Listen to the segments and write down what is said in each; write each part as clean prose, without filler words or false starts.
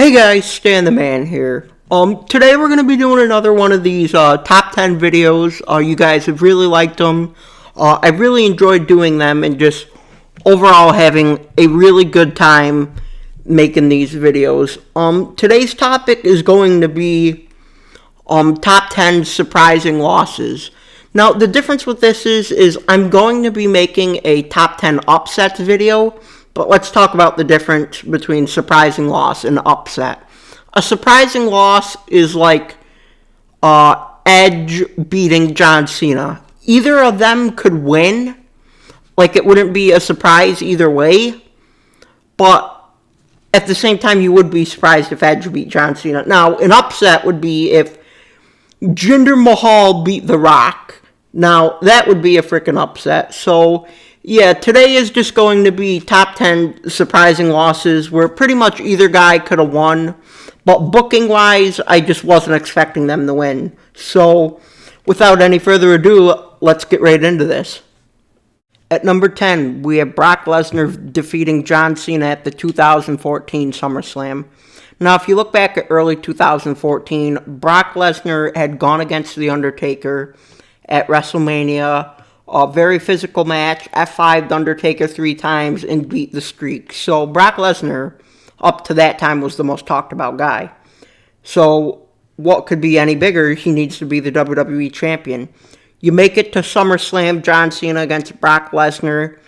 Hey guys, Stan the Man here. Today we're gonna be doing another one of these top 10 videos. You guys have really liked them. I've really enjoyed doing them and just overall having a really good time making these videos. Today's topic is going to be top 10 surprising losses. Now the difference with this is I'm going to be making a top 10 upsets video. But let's talk about the difference between surprising loss and upset. A surprising loss is like Edge beating John Cena. Either of them could win. Like, it wouldn't be a surprise either way. But at the same time, you would be surprised if Edge beat John Cena. Now, an upset would be if Jinder Mahal beat The Rock. Now, that would be a freaking upset. So yeah, today is just going to be top 10 surprising losses where pretty much either guy could have won. But booking-wise, I just wasn't expecting them to win. So without any further ado, let's get right into this. At number 10, we have Brock Lesnar defeating John Cena at the 2014 SummerSlam. Now, if you look back at early 2014, Brock Lesnar had gone against The Undertaker at WrestleMania. A very physical match, F5'd Undertaker 3 times, and beat the streak. So Brock Lesnar, up to that time, was the most talked about guy. So what could be any bigger? He needs to be the WWE champion. You make it to SummerSlam, John Cena against Brock Lesnar.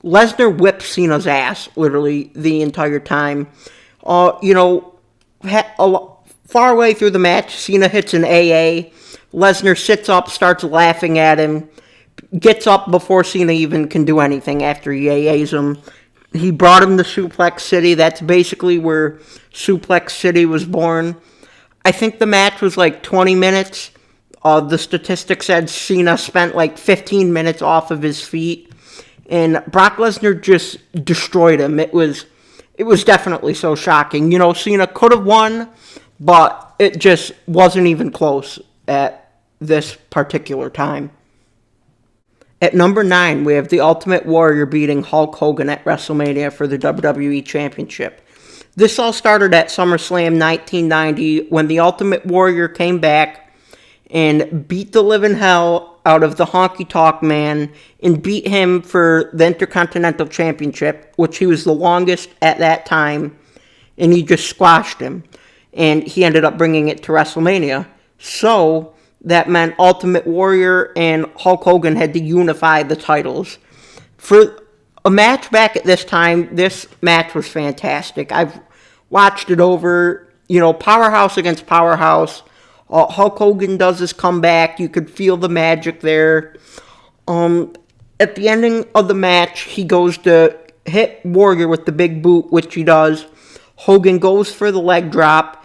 Lesnar whipped Cena's ass, literally, the entire time. Far away through the match, Cena hits an AA. Lesnar sits up, starts laughing at him. Gets up before Cena even can do anything after he AAs him. He brought him to Suplex City. That's basically where Suplex City was born. I think the match was like 20 minutes. The statistics said Cena spent like 15 minutes off of his feet. And Brock Lesnar just destroyed him. It was definitely so shocking. You know, Cena could have won, but it just wasn't even close at this particular time. At number 9, we have the Ultimate Warrior beating Hulk Hogan at WrestleMania for the WWE Championship. This all started at SummerSlam 1990 when the Ultimate Warrior came back and beat the living hell out of the Honky Tonk Man and beat him for the Intercontinental Championship, which he was the longest at that time, and he just squashed him. And he ended up bringing it to WrestleMania. So that meant Ultimate Warrior and Hulk Hogan had to unify the titles. For a match back at this time, this match was fantastic. I've watched it over, powerhouse against powerhouse. Hulk Hogan does his comeback. You could feel the magic there. At the ending of the match, he goes to hit Warrior with the big boot, which he does. Hogan goes for the leg drop.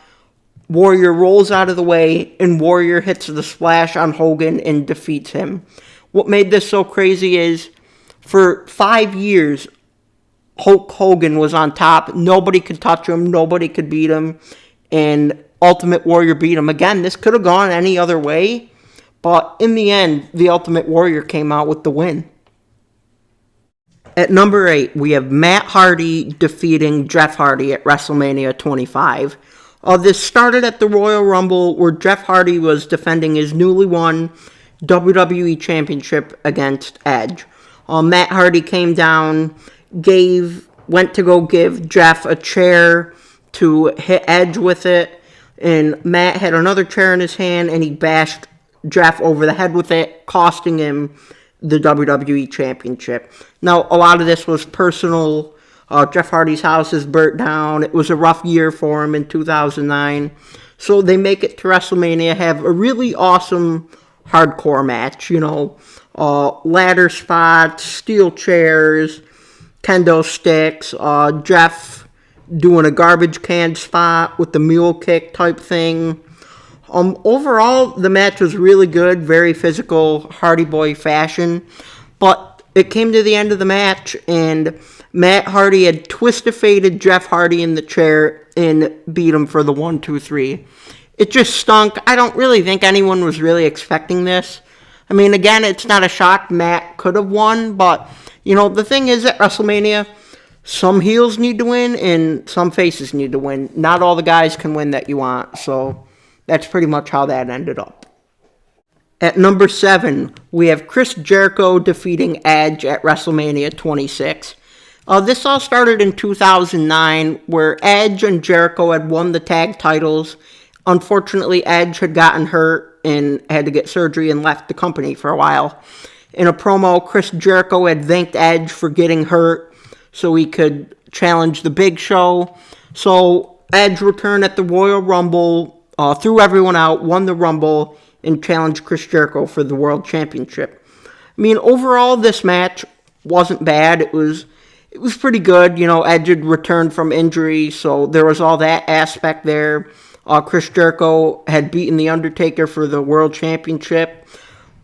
Warrior rolls out of the way, and Warrior hits the splash on Hogan and defeats him. What made this so crazy is, for 5 years, Hulk Hogan was on top. Nobody could touch him. Nobody could beat him. And Ultimate Warrior beat him. Again, this could have gone any other way, but in the end, the Ultimate Warrior came out with the win. At number 8, we have Matt Hardy defeating Jeff Hardy at WrestleMania 25. This started at the Royal Rumble where Jeff Hardy was defending his newly won WWE Championship against Edge. Matt Hardy came down, went to go give Jeff a chair to hit Edge with it, and Matt had another chair in his hand and he bashed Jeff over the head with it, costing him the WWE Championship. Now, a lot of this was personal. Jeff Hardy's house is burnt down. It was a rough year for him in 2009. So they make it to WrestleMania, have a really awesome hardcore match. Ladder spots, steel chairs, kendo sticks, Jeff doing a garbage can spot with the mule kick type thing. Overall, the match was really good, very physical, Hardy Boy fashion. But it came to the end of the match, and Matt Hardy had twisted Jeff Hardy in the chair and beat him for the 1, 2, 3. It just stunk. I don't really think anyone was really expecting this. I mean, again, it's not a shock. Matt could have won, but, the thing is at WrestleMania, some heels need to win and some faces need to win. Not all the guys can win that you want. So that's pretty much how that ended up. At number 7, we have Chris Jericho defeating Edge at WrestleMania 26. This all started in 2009, where Edge and Jericho had won the tag titles. Unfortunately, Edge had gotten hurt and had to get surgery and left the company for a while. In a promo, Chris Jericho had thanked Edge for getting hurt so he could challenge the Big Show. So Edge returned at the Royal Rumble, threw everyone out, won the Rumble, and challenged Chris Jericho for the World Championship. I mean, overall, this match wasn't bad. It was pretty good. Edge had returned from injury, so there was all that aspect there. Chris Jericho had beaten The Undertaker for the World Championship.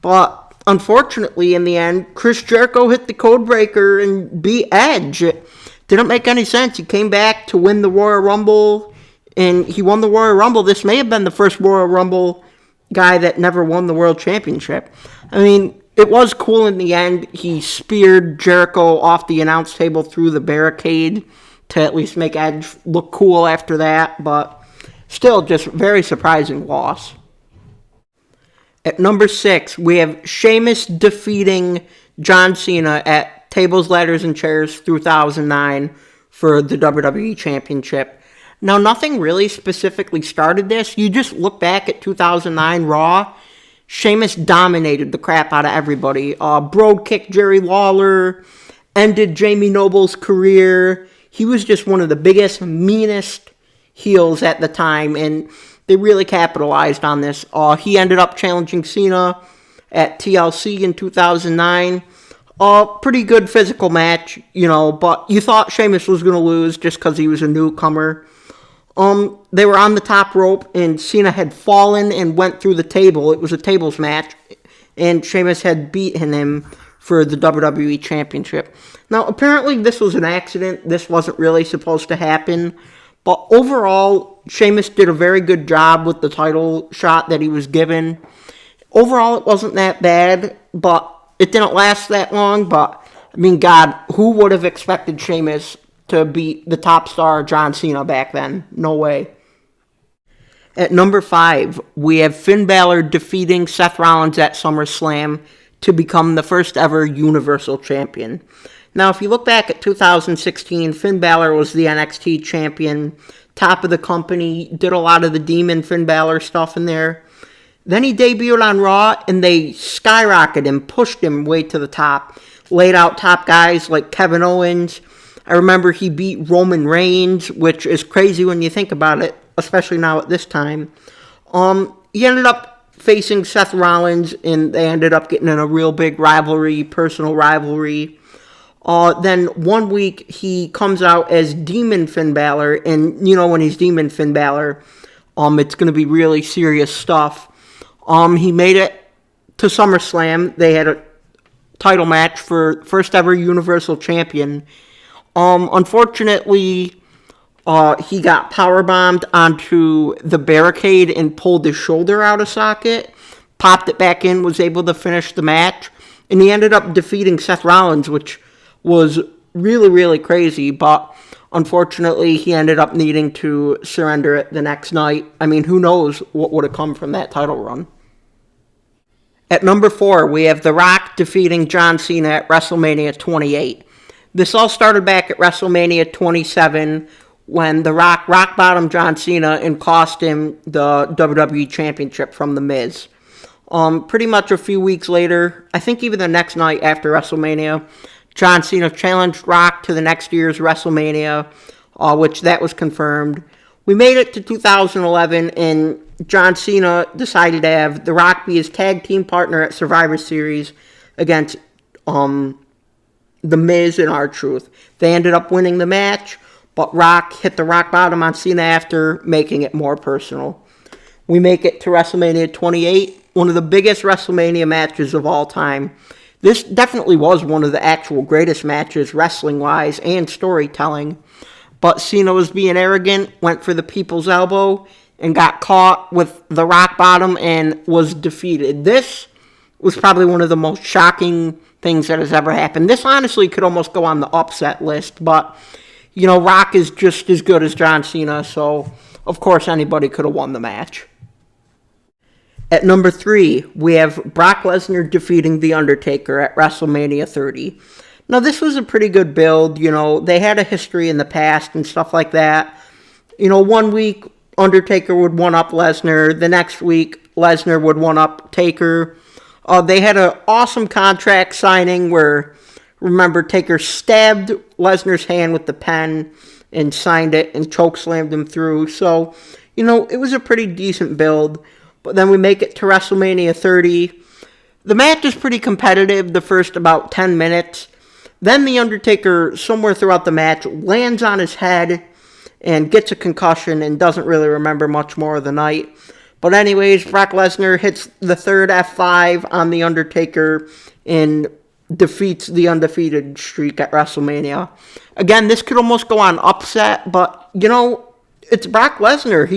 But unfortunately, in the end, Chris Jericho hit the code breaker and beat Edge. It didn't make any sense. He came back to win the Royal Rumble, and he won the Royal Rumble. This may have been the first Royal Rumble guy that never won the World Championship. I mean, it was cool in the end. He speared Jericho off the announce table through the barricade to at least make Edge look cool after that, but still just very surprising loss. At number 6, we have Sheamus defeating John Cena at Tables, Ladders, and Chairs 2009 for the WWE Championship. Now, nothing really specifically started this. You just look back at 2009 Raw. Sheamus dominated the crap out of everybody. Brogue kicked Jerry Lawler, ended Jamie Noble's career. He was just one of the biggest, meanest heels at the time, and they really capitalized on this. He ended up challenging Cena at TLC in 2009. Pretty good physical match, but you thought Sheamus was going to lose just because he was a newcomer. They were on the top rope, and Cena had fallen and went through the table. It was a tables match, and Sheamus had beaten him for the WWE Championship. Now, apparently this was an accident. This wasn't really supposed to happen. But overall, Sheamus did a very good job with the title shot that he was given. Overall, it wasn't that bad, but it didn't last that long. But, I mean, God, who would have expected Sheamus to beat the top star John Cena back then? No way. At number 5, we have Finn Balor defeating Seth Rollins at SummerSlam to become the first ever Universal Champion. Now, if you look back at 2016, Finn Balor was the NXT champion, top of the company, did a lot of the Demon Finn Balor stuff in there. Then he debuted on Raw, and they skyrocketed him, pushed him way to the top, laid out top guys like Kevin Owens. I remember he beat Roman Reigns, which is crazy when you think about it, especially now at this time. He ended up facing Seth Rollins, and they ended up getting in a real big rivalry, personal rivalry. Then one week he comes out as Demon Finn Balor, and when he's Demon Finn Balor, it's going to be really serious stuff. He made it to SummerSlam. They had a title match for first ever Universal Champion. Unfortunately, he got powerbombed onto the barricade and pulled his shoulder out of socket, popped it back in, was able to finish the match, and he ended up defeating Seth Rollins, which was really, really crazy, but unfortunately he ended up needing to surrender it the next night. I mean, who knows what would have come from that title run. At number 4, we have The Rock defeating John Cena at WrestleMania 28. This all started back at WrestleMania 27 when The Rock rock-bottomed John Cena and cost him the WWE Championship from The Miz. Pretty much a few weeks later, I think even the next night after WrestleMania, John Cena challenged Rock to the next year's WrestleMania, which that was confirmed. We made it to 2011, and John Cena decided to have The Rock be his tag team partner at Survivor Series against The Miz and R-Truth. They ended up winning the match, but Rock hit the rock bottom on Cena after, making it more personal. We make it to WrestleMania 28, one of the biggest WrestleMania matches of all time. This definitely was one of the actual greatest matches, wrestling-wise and storytelling. But Cena was being arrogant, went for the people's elbow, and got caught with the rock bottom and was defeated. This was probably one of the most shocking things that has ever happened. This honestly could almost go on the upset list, but, you know, Rock is just as good as John Cena, so of course anybody could have won the match. At number 3, we have Brock Lesnar defeating The Undertaker at WrestleMania 30. Now, this was a pretty good build. You know, they had a history in the past and stuff like that. You know, one week, Undertaker would one-up Lesnar. The next week, Lesnar would one-up Taker. They had an awesome contract signing where, remember, Taker stabbed Lesnar's hand with the pen and signed it and chokeslammed him through. So, you know, it was a pretty decent build. But then we make it to WrestleMania 30. The match is pretty competitive the first about 10 minutes. Then The Undertaker, somewhere throughout the match, lands on his head and gets a concussion and doesn't really remember much more of the night. But anyways, Brock Lesnar hits the third F5 on The Undertaker and defeats the undefeated streak at WrestleMania. Again, this could almost go on upset, but, you know, it's Brock Lesnar.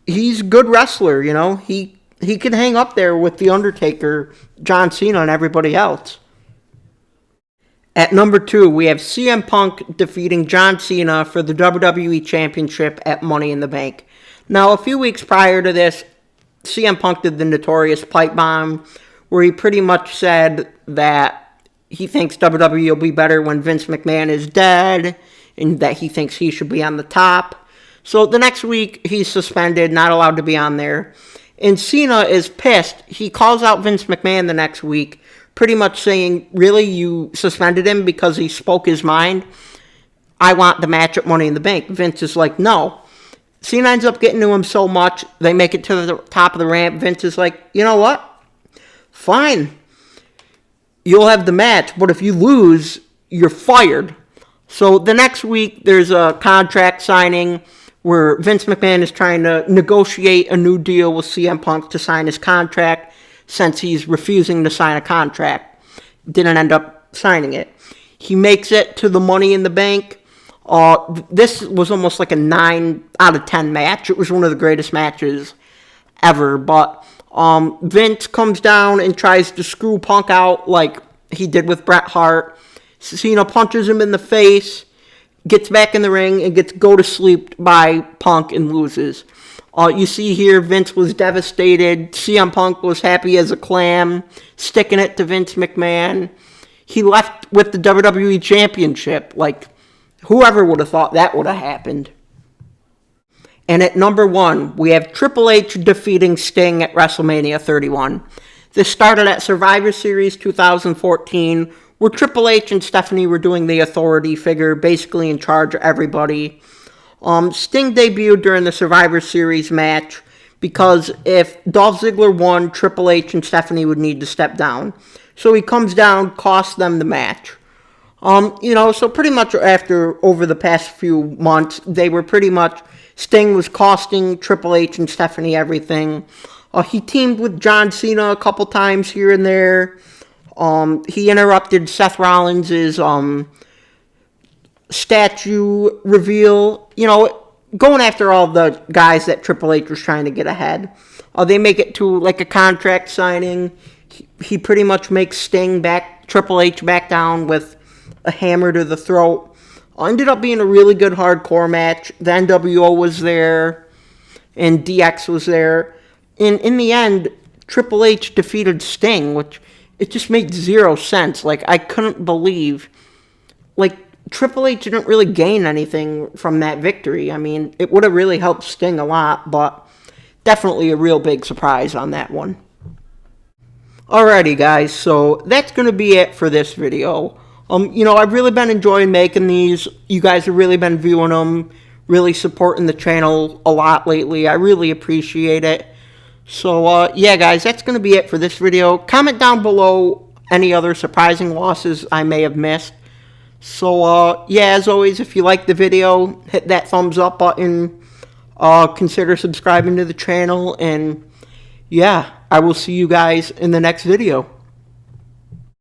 He's a good wrestler, you know. He can hang up there with The Undertaker, John Cena, and everybody else. At number 2, we have CM Punk defeating John Cena for the WWE Championship at Money in the Bank. Now, a few weeks prior to this, CM Punk did the notorious pipe bomb, where he pretty much said that he thinks WWE will be better when Vince McMahon is dead, and that he thinks he should be on the top. So the next week, he's suspended, not allowed to be on there. And Cena is pissed. He calls out Vince McMahon the next week, pretty much saying, really, you suspended him because he spoke his mind? I want the match at Money in the Bank. Vince is like, no. Cena ends up getting to him so much, they make it to the top of the ramp. Vince is like, you know what? Fine. You'll have the match, but if you lose, you're fired. So the next week, there's a contract signing where Vince McMahon is trying to negotiate a new deal with CM Punk to sign his contract, since he's refusing to sign a contract. Didn't end up signing it. He makes it to the Money in the Bank. This was almost like a 9 out of 10 match. It was one of the greatest matches ever. But Vince comes down and tries to screw Punk out like he did with Bret Hart. Cena punches him in the face, gets back in the ring, and gets go to sleep by Punk and loses. You see here, Vince was devastated. CM Punk was happy as a clam, sticking it to Vince McMahon. He left with the WWE Championship. Like, whoever would have thought that would have happened. And at number 1, we have Triple H defeating Sting at WrestleMania 31. This started at Survivor Series 2014, where Triple H and Stephanie were doing the authority figure, basically in charge of everybody. Sting debuted during the Survivor Series match because if Dolph Ziggler won, Triple H and Stephanie would need to step down. So he comes down, costs them the match. You know, so pretty much over the past few months, they were pretty much, Sting was costing Triple H and Stephanie everything. He teamed with John Cena a couple times here and there. He interrupted Seth Rollins' statue reveal, you know, going after all the guys that Triple H was trying to get ahead. They make it to like a contract signing. He pretty much makes Triple H back down with a hammer to the throat. Ended up being a really good hardcore match. The NWO was there, and DX was there. And in the end, Triple H defeated Sting, which it just made zero sense. Like, I couldn't believe, like, Triple H didn't really gain anything from that victory. I mean, it would have really helped Sting a lot, but definitely a real big surprise on that one. Alrighty, guys, so that's going to be it for this video. You know, I've really been enjoying making these. You guys have really been viewing them, really supporting the channel a lot lately. I really appreciate it. So, yeah, guys, that's going to be it for this video. Comment down below any other surprising losses I may have missed. So, yeah, as always, if you like the video, hit that thumbs up button. Consider subscribing to the channel. And, yeah, I will see you guys in the next video.